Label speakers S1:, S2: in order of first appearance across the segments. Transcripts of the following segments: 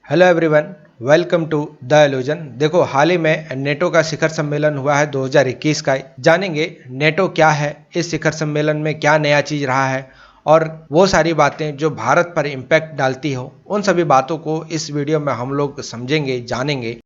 S1: Hello everyone, welcome to the illusion. देखो, हाल ही में नेटो का शिखर सम्मेलन हुआ है 2021 का। जानेंगे नेटो क्या है, इस शिखर सम्मेलन में क्या नया चीज रहा है और वो सारी बातें जो भारत पर इम्पैक्ट डालती हो, उन सभी बातों को इस वीडियो में हम लोग समझेंगे, जानेंगे।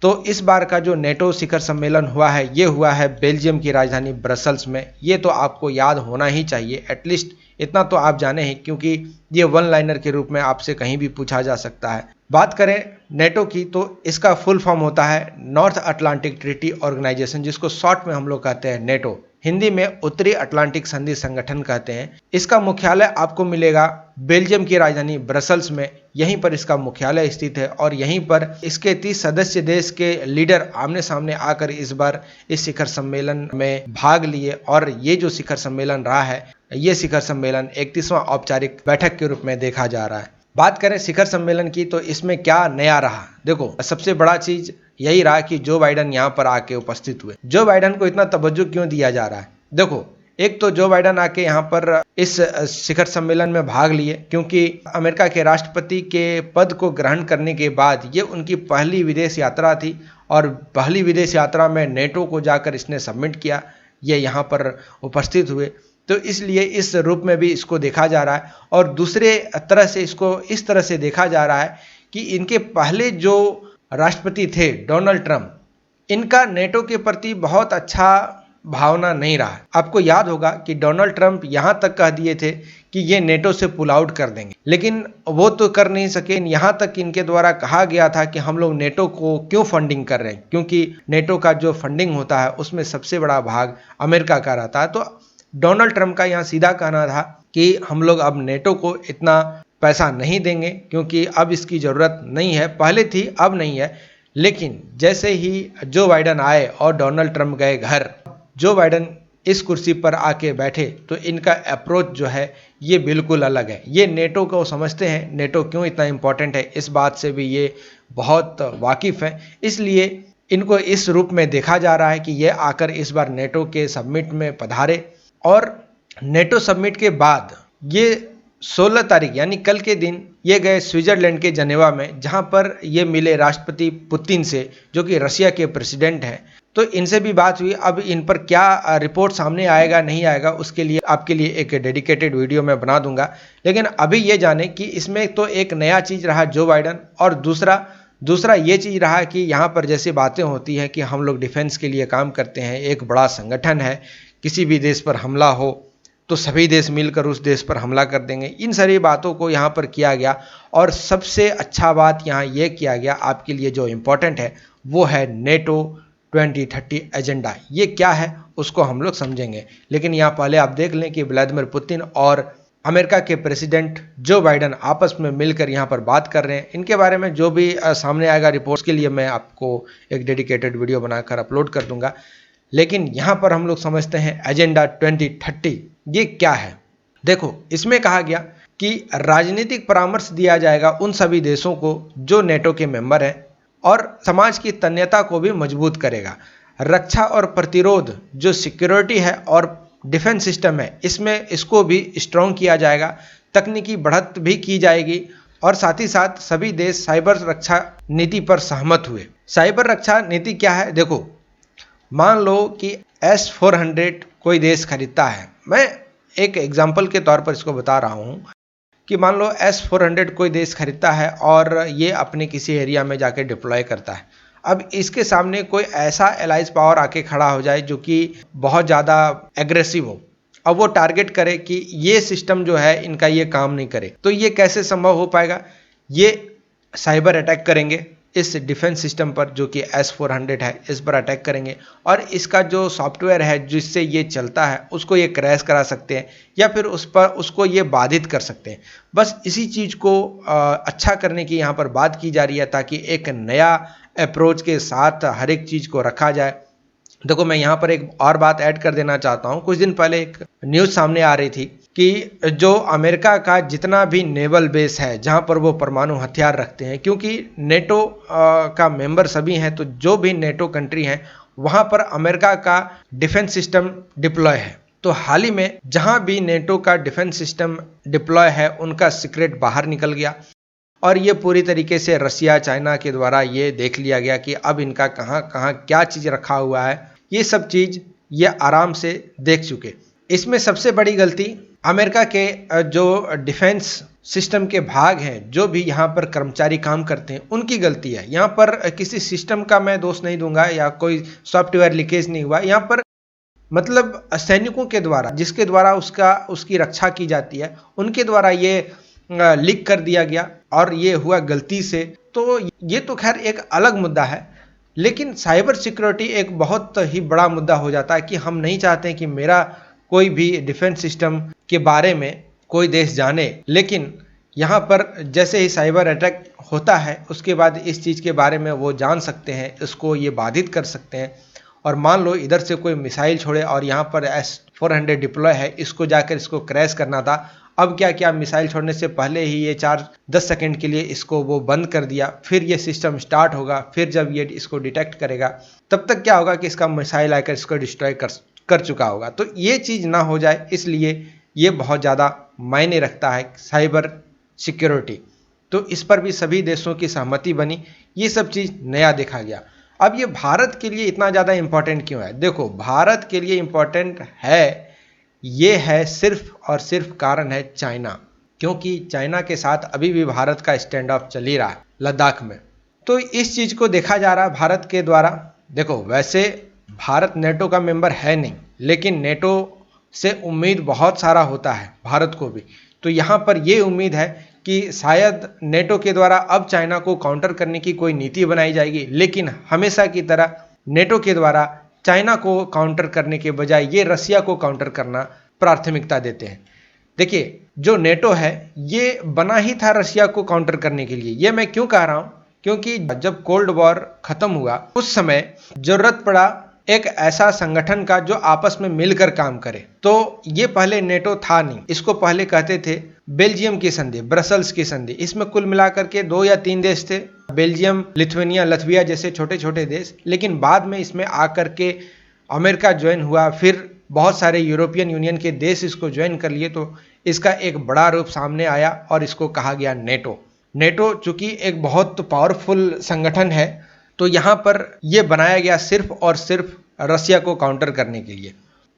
S1: तो इस बार का जो नेटो शिखर सम्मेलन हुआ है, ये हुआ है बेल्जियम की राजधानी ब्रसल्स में। ये तो आपको याद होना ही चाहिए, एटलीस्ट इतना तो आप जाने हैं, क्योंकि ये वन लाइनर के रूप में आपसे कहीं भी पूछा जा सकता है। बात करें नेटो की, तो इसका फुल फॉर्म होता है नॉर्थ अटलांटिक ट्रीटी ऑर्गेनाइजेशन, जिसको शॉर्ट में हम लोग कहते हैं नेटो। हिंदी में उत्तरी अटलांटिक संधि संगठन कहते हैं। इसका मुख्यालय आपको मिलेगा बेल्जियम की राजधानी ब्रसल्स में। यहीं पर इसका मुख्यालय स्थित है और यहीं पर इसके 30 सदस्य देश के लीडर आमने सामने आकर इस बार इस शिखर सम्मेलन में भाग लिए। और ये जो शिखर सम्मेलन रहा है, ये शिखर सम्मेलन 31वां औपचारिक बैठक के रूप में देखा जा रहा है। बात करें शिखर सम्मेलन की, तो इसमें क्या नया रहा। देखो, सबसे बड़ा चीज यही रहा कि जो बाइडन यहाँ पर आके उपस्थित हुए। जो बाइडन को इतना तवज्जो क्यों दिया जा रहा है? देखो, एक तो जो बाइडन आके यहाँ पर इस शिखर सम्मेलन में भाग लिए, क्योंकि अमेरिका के राष्ट्रपति के पद को ग्रहण करने के बाद ये उनकी पहली विदेश यात्रा थी और पहली विदेश यात्रा में नेटो को जाकर इसने सबमिट किया। ये यहाँ पर उपस्थित हुए, तो इसलिए इस रूप में भी इसको देखा जा रहा है। और दूसरे तरह से इसको इस तरह से देखा जा रहा है कि इनके पहले जो राष्ट्रपति थे डोनाल्ड ट्रंप, इनका नेटो के प्रति बहुत अच्छा भावना नहीं रहा। आपको याद होगा कि डोनाल्ड ट्रंप यहाँ तक कह दिए थे कि ये नेटो से पुल आउट कर देंगे, लेकिन वो तो कर नहीं सके। यहाँ तक इनके द्वारा कहा गया था कि हम लोग नेटो को क्यों फंडिंग कर रहे हैं, क्योंकि नेटो का जो फंडिंग होता है उसमें सबसे बड़ा भाग अमेरिका का रहता है। तो डोनाल्ड ट्रंप का यहाँ सीधा कहना था कि हम लोग अब नेटो को इतना पैसा नहीं देंगे, क्योंकि अब इसकी ज़रूरत नहीं है। पहले थी, अब नहीं है। लेकिन जैसे ही जो बाइडन आए और डोनाल्ड ट्रंप गए घर, जो बाइडन इस कुर्सी पर आके बैठे, तो इनका अप्रोच जो है ये बिल्कुल अलग है। ये नेटो को समझते हैं, नेटो क्यों इतना इम्पोर्टेंट है इस बात से भी ये बहुत वाकिफ़ है। इसलिए इनको इस रूप में देखा जा रहा है कि ये आकर इस बार नेटो के समिट में पधारे। और नेटो समिट के बाद ये 16 तारीख यानी कल के दिन ये गए स्विट्जरलैंड के जनेवा में, जहां पर ये मिले राष्ट्रपति पुतिन से, जो कि रशिया के प्रेसिडेंट हैं। तो इनसे भी बात हुई। अब इन पर क्या रिपोर्ट सामने आएगा नहीं आएगा, उसके लिए आपके लिए एक डेडिकेटेड वीडियो मैं बना दूंगा। लेकिन अभी ये जाने कि इसमें तो एक नया चीज़ रहा जो बाइडन, और दूसरा ये चीज़ रहा कि यहाँ पर जैसे बातें होती हैं कि हम लोग डिफेंस के लिए काम करते हैं, एक बड़ा संगठन है, किसी भी देश पर हमला हो तो सभी देश मिलकर उस देश पर हमला कर देंगे। इन सारी बातों को यहाँ पर किया गया। और सबसे अच्छा बात यहाँ ये किया गया आपके लिए जो इम्पोर्टेंट है, वो है नेटो 2030 एजेंडा। ये क्या है उसको हम लोग समझेंगे, लेकिन यहाँ पहले आप देख लें कि व्लादिमीर पुतिन और अमेरिका के प्रेसिडेंट जो बाइडन आपस में मिलकर यहाँ पर बात कर रहे हैं। इनके बारे में जो भी सामने आएगा रिपोर्ट्स के लिए मैं आपको एक डेडिकेटेड वीडियो बनाकर अपलोड कर दूंगा। लेकिन यहाँ पर हम लोग समझते हैं एजेंडा 2030 ये क्या है। देखो, इसमें कहा गया कि राजनीतिक परामर्श दिया जाएगा उन सभी देशों को जो नेटो के मेंबर हैं, और समाज की तन्यता को भी मजबूत करेगा। रक्षा और प्रतिरोध जो सिक्योरिटी है और डिफेंस सिस्टम है, इसमें इसको भी स्ट्रॉन्ग किया जाएगा। तकनीकी बढ़त भी की जाएगी और साथ ही साथ सभी देश साइबर रक्षा नीति पर सहमत हुए। साइबर रक्षा नीति क्या है? देखो, मान लो कि S-400 कोई देश खरीदता है। मैं एक एग्जाम्पल के तौर पर इसको बता रहा हूँ कि मान लो S-400 कोई देश खरीदता है और ये अपने किसी एरिया में जाके डिप्लॉय करता है। अब इसके सामने कोई ऐसा एलाइज पावर आके खड़ा हो जाए जो कि बहुत ज़्यादा एग्रेसिव हो, अब वो टारगेट करे कि ये सिस्टम जो है इनका ये काम नहीं करे, तो ये कैसे संभव हो पाएगा? ये साइबर अटैक करेंगे इस डिफेंस सिस्टम पर, जो कि S-400 है, इस पर अटैक करेंगे और इसका जो सॉफ्टवेयर है जिससे ये चलता है उसको ये क्रैश करा सकते हैं, या फिर उसको ये बाधित कर सकते हैं। बस इसी चीज़ को अच्छा करने की यहाँ पर बात की जा रही है, ताकि एक नया अप्रोच के साथ हर एक चीज़ को रखा जाए। देखो, मैं यहाँ पर एक और बात ऐड कर देना चाहता हूँ। कुछ दिन पहले एक न्यूज़ सामने आ रही थी कि जो अमेरिका का जितना भी नेवल बेस है जहाँ पर वो परमाणु हथियार रखते हैं, क्योंकि नेटो का मेंबर सभी हैं, तो जो भी नेटो कंट्री हैं वहाँ पर अमेरिका का डिफेंस सिस्टम डिप्लॉय है। तो हाल ही में जहाँ भी नेटो का डिफेंस सिस्टम डिप्लॉय है, उनका सीक्रेट बाहर निकल गया और ये पूरी तरीके से रसिया चाइना के द्वारा ये देख लिया गया कि अब इनका कहाँ कहाँ क्या चीज़ रखा हुआ है, ये सब चीज़ ये आराम से देख चुके। इसमें सबसे बड़ी गलती अमेरिका के जो डिफेंस सिस्टम के भाग हैं, जो भी यहाँ पर कर्मचारी काम करते हैं, उनकी गलती है। यहाँ पर किसी सिस्टम का मैं दोष नहीं दूंगा या कोई सॉफ्टवेयर लीकेज नहीं हुआ, यहाँ पर मतलब सैनिकों के द्वारा, जिसके द्वारा उसकी रक्षा की जाती है, उनके द्वारा ये लीक कर दिया गया और ये हुआ गलती से। तो ये तो खैर एक अलग मुद्दा है, लेकिन साइबर सिक्योरिटी एक बहुत ही बड़ा मुद्दा हो जाता है कि हम नहीं चाहते कि मेरा कोई भी डिफेंस सिस्टम के बारे में कोई देश जाने, लेकिन यहाँ पर जैसे ही साइबर अटैक होता है उसके बाद इस चीज़ के बारे में वो जान सकते हैं, इसको ये बाधित कर सकते हैं। और मान लो इधर से कोई मिसाइल छोड़े और यहाँ पर S-400 डिप्लॉय है, इसको जाकर इसको क्रैश करना था। अब क्या क्या मिसाइल छोड़ने से पहले ही ये 4-10 सेकंड के लिए इसको वो बंद कर दिया, फिर ये सिस्टम स्टार्ट होगा, फिर जब ये इसको डिटेक्ट करेगा तब तक क्या होगा कि इसका मिसाइल आकर इसको डिस्ट्रॉय कर चुका होगा। तो ये चीज़ ना हो जाए, इसलिए ये बहुत ज़्यादा मायने रखता है साइबर सिक्योरिटी। तो इस पर भी सभी देशों की सहमति बनी, ये सब चीज़ नया देखा गया। अब ये भारत के लिए इतना ज़्यादा इम्पोर्टेंट क्यों है? देखो, भारत के लिए इम्पोर्टेंट है, ये है सिर्फ और सिर्फ कारण है चाइना, क्योंकि चाइना के साथ अभी भी भारत का स्टैंड ऑफ चल ही रहा है लद्दाख में। तो इस चीज़ को देखा जा रहा है भारत के द्वारा। देखो, वैसे भारत नेटो का मेंबर है नहीं, लेकिन नेटो से उम्मीद बहुत सारा होता है भारत को भी। तो यहाँ पर ये उम्मीद है कि शायद नेटो के द्वारा अब चाइना को काउंटर करने की कोई नीति बनाई जाएगी, लेकिन हमेशा की तरह नेटो के द्वारा चाइना को काउंटर करने के बजाय ये रसिया को काउंटर करना प्राथमिकता देते हैं। देखिए, जो नेटो है ये बना ही था रसिया को काउंटर करने के लिए। ये मैं क्यों कह रहा हूँ? क्योंकि जब कोल्ड वॉर खत्म हुआ उस समय जरूरत पड़ा एक ऐसा संगठन का जो आपस में मिलकर काम करे। तो ये पहले नेटो था नहीं, इसको पहले कहते थे बेल्जियम की संधि, ब्रसल्स की संधि। इसमें कुल मिलाकर के 2 या 3 देश थे, बेल्जियम, लिथुआनिया, लतविया जैसे छोटे छोटे देश। लेकिन बाद में इसमें आकर के अमेरिका ज्वाइन हुआ, फिर बहुत सारे यूरोपियन यूनियन के देश इसको ज्वाइन कर लिए, तो इसका एक बड़ा रूप सामने आया और इसको कहा गया नेटो। नेटो चूंकि एक बहुत पावरफुल संगठन है, तो यहाँ पर यह बनाया गया सिर्फ और सिर्फ रसिया को काउंटर करने के लिए।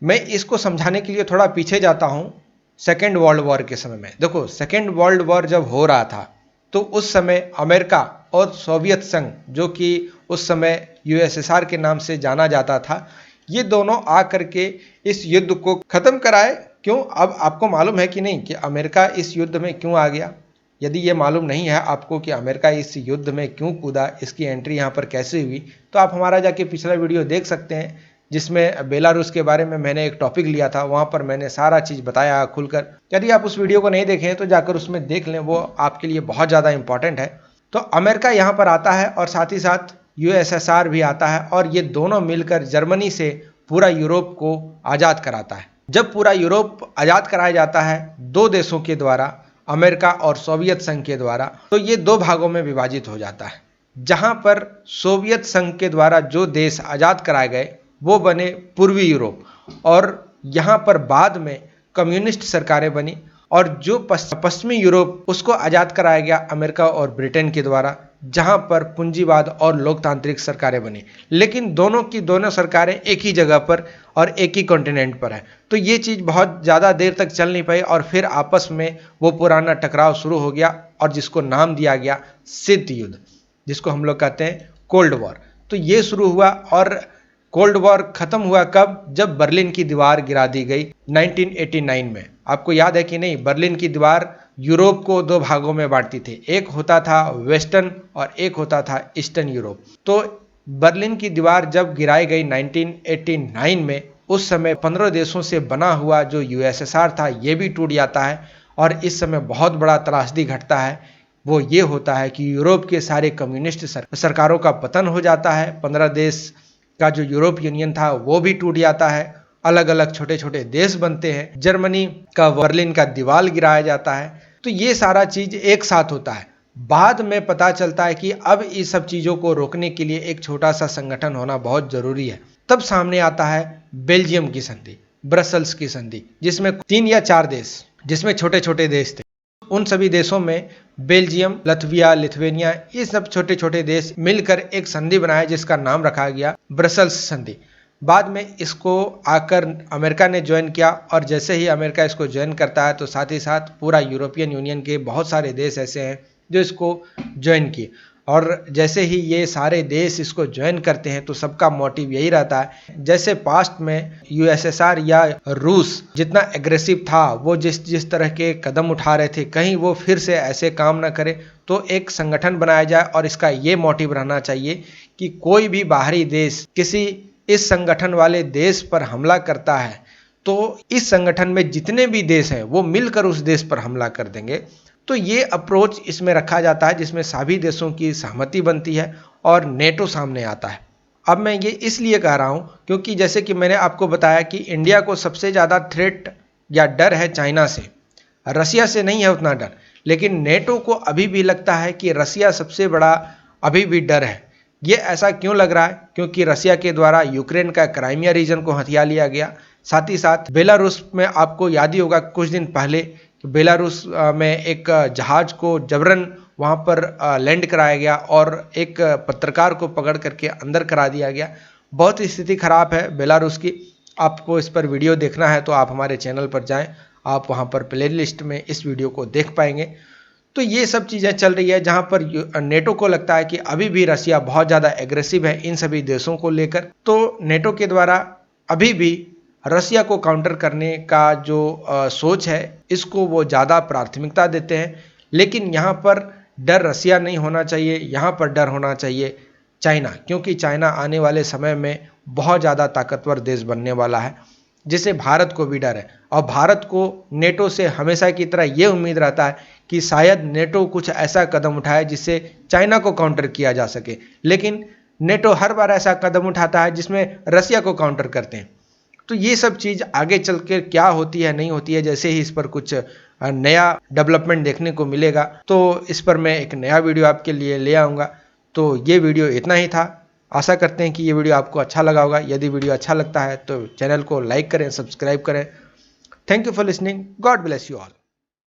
S1: मैं इसको समझाने के लिए थोड़ा पीछे जाता हूँ, सेकेंड वर्ल्ड वॉर के समय में। देखो, सेकेंड वर्ल्ड वॉर जब हो रहा था तो उस समय अमेरिका और सोवियत संघ, जो कि उस समय यूएसएसआर के नाम से जाना जाता था, ये दोनों आकर के इस युद्ध को खत्म कराए। क्यों? अब आपको मालूम है कि नहीं कि अमेरिका इस युद्ध में क्यों आ गया? यदि ये मालूम नहीं है आपको कि अमेरिका इस युद्ध में क्यों कूदा, इसकी एंट्री यहाँ पर कैसे हुई, तो आप हमारा जाके पिछला वीडियो देख सकते हैं, जिसमें बेलारूस के बारे में मैंने एक टॉपिक लिया था। वहाँ पर मैंने सारा चीज़ बताया खुलकर। यदि आप उस वीडियो को नहीं देखें तो जाकर उसमें देख लें, वो आपके लिए बहुत ज़्यादा इंपॉर्टेंट है। तो अमेरिका यहाँ पर आता है और साथ ही साथ यूएसएसआर भी आता है, और ये दोनों मिलकर जर्मनी से पूरा यूरोप को आज़ाद कराता है। जब पूरा यूरोप आज़ाद कराया जाता है 2 देशों के द्वारा, अमेरिका और सोवियत संघ के द्वारा, तो ये 2 भागों में विभाजित हो जाता है। जहाँ पर सोवियत संघ के द्वारा जो देश आज़ाद कराए गए वो बने पूर्वी यूरोप, और यहाँ पर बाद में कम्युनिस्ट सरकारें बनी, और जो पश्चिमी यूरोप उसको आज़ाद कराया गया अमेरिका और ब्रिटेन के द्वारा, जहाँ पर पूंजीवाद और लोकतांत्रिक सरकारें बनी। लेकिन दोनों की दोनों सरकारें एक ही जगह पर और एक ही कॉन्टिनेंट पर है। तो ये चीज़ बहुत ज़्यादा देर तक चल नहीं पाई, और फिर आपस में वो पुराना टकराव शुरू हो गया, और जिसको नाम दिया गया शीत युद्ध, जिसको हम लोग कहते हैं कोल्ड वॉर। तो ये शुरू हुआ, और कोल्ड वॉर खत्म हुआ कब? जब बर्लिन की दीवार गिरा दी गई 1989 में। आपको याद है कि नहीं? बर्लिन की दीवार यूरोप को 2 भागों में बांटती थी, एक होता था वेस्टर्न और एक होता था ईस्टर्न यूरोप। तो बर्लिन की दीवार जब गिराई गई 1989 में, उस समय 15 देशों से बना हुआ जो यूएसएसआर था ये भी टूट जाता है, और इस समय बहुत बड़ा त्रासदी घटता है। वो ये होता है कि यूरोप के सारे कम्युनिस्ट सरकारों का पतन हो जाता है, 15 देश का जो यूरोप यूनियन था वो भी टूट जाता है, अलग अलग छोटे छोटे देश बनते हैं, जर्मनी का बर्लिन का दीवार गिराया जाता है। तो ये सारा चीज एक साथ होता है। बाद में पता चलता है कि अब इस सब चीज़ों को रोकने के लिए एक छोटा सा संगठन होना बहुत ज़रूरी है। तब सामने आता है बेल्जियम की संधि, ब्रसल्स की संधि, जिसमें 3 या 4 देश, जिसमें छोटे छोटे देश थे। उन सभी देशों में बेल्जियम, लत्विया, लिथुआनिया, ये सब छोटे छोटे देश मिलकर एक संधि बनाया जिसका नाम रखा गया ब्रसेल्स संधि। बाद में इसको आकर अमेरिका ने ज्वाइन किया और जैसे ही अमेरिका इसको ज्वाइन करता है तो साथ ही साथ पूरा यूरोपियन यूनियन के बहुत सारे देश ऐसे हैं जो इसको ज्वाइन किए। और जैसे ही ये सारे देश इसको ज्वाइन करते हैं तो सबका मोटिव यही रहता है, जैसे पास्ट में यूएसएसआर या रूस जितना एग्रेसिव था, वो जिस तरह के कदम उठा रहे थे, कहीं वो फिर से ऐसे काम ना करे, तो एक संगठन बनाया जाए और इसका ये मोटिव रहना चाहिए कि कोई भी बाहरी देश किसी इस संगठन वाले देश पर हमला करता है तो इस संगठन में जितने भी देश हैं वो मिलकर उस देश पर हमला कर देंगे। तो ये अप्रोच इसमें रखा जाता है जिसमें सभी देशों की सहमति बनती है और नेटो सामने आता है। अब मैं ये इसलिए कह रहा हूँ क्योंकि जैसे कि मैंने आपको बताया कि इंडिया को सबसे ज़्यादा थ्रेट या डर है चाइना से, रसिया से नहीं है उतना डर, लेकिन नेटो को अभी भी लगता है कि रसिया सबसे बड़ा अभी भी डर है। ये ऐसा क्यों लग रहा है? क्योंकि रसिया के द्वारा यूक्रेन का क्राइमिया रीजन को हथिया लिया गया। साथ ही साथ बेलारूस में आपको याद ही होगा कुछ दिन पहले बेलारूस में एक जहाज को जबरन वहां पर लैंड कराया गया और एक पत्रकार को पकड़ करके अंदर करा दिया गया। बहुत स्थिति खराब है बेलारूस की। आपको इस पर वीडियो देखना है तो आप हमारे चैनल पर जाएं, आप वहां पर प्ले लिस्ट में इस वीडियो को देख पाएंगे। तो ये सब चीज़ें चल रही है जहां पर नेटो को लगता है कि अभी भी रसिया बहुत ज़्यादा एग्रेसिव है इन सभी देशों को लेकर। तो नेटो के द्वारा अभी भी रसिया को काउंटर करने का जो सोच है इसको वो ज़्यादा प्राथमिकता देते हैं। लेकिन यहाँ पर डर रसिया नहीं होना चाहिए, यहाँ पर डर होना चाहिए चाइना, क्योंकि चाइना आने वाले समय में बहुत ज़्यादा ताकतवर देश बनने वाला है जिसे भारत को भी डर है। और भारत को नेटो से हमेशा की तरह ये उम्मीद रहता है कि शायद नेटो कुछ ऐसा कदम उठाए जिससे चाइना को काउंटर किया जा सके, लेकिन नेटो हर बार ऐसा कदम उठाता है जिसमें रसिया को काउंटर करते हैं। तो ये सब चीज़ आगे चल के क्या होती है नहीं होती है, जैसे ही इस पर कुछ नया डेवलपमेंट देखने को मिलेगा तो इस पर मैं एक नया वीडियो आपके लिए ले आऊँगा। तो ये वीडियो इतना ही था। आशा करते हैं कि ये वीडियो आपको अच्छा लगा होगा। यदि वीडियो अच्छा लगता है तो चैनल को लाइक करें, सब्सक्राइब करें। Thank you for listening. God bless you all.